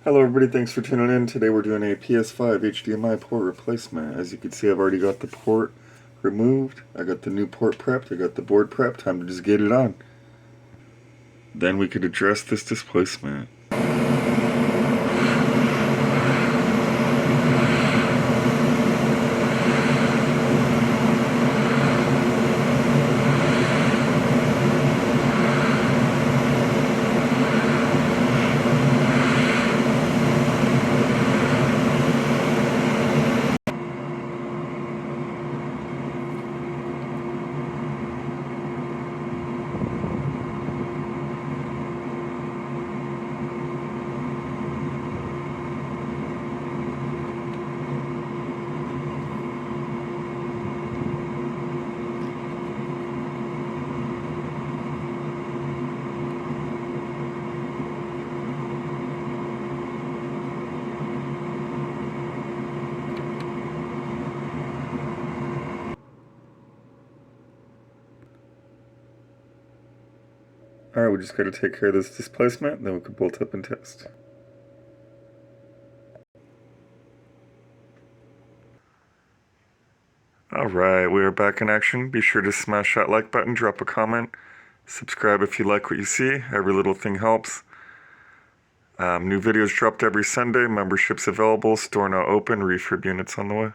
Hello everybody, thanks for tuning in. Today we're doing a PS5 HDMI port replacement. As you can see, I've already got the port removed. I got the new port prepped. I got the board prepped. Time to just get it on. Then we could address this displacement. Alright, we just gotta take care of this displacement, then we can bolt up and test. Alright, we are back in action. Be sure to smash that like button, drop a comment, subscribe if you like what you see. Every little thing helps. New videos dropped every Sunday, memberships available, store now open, refurb units on the way.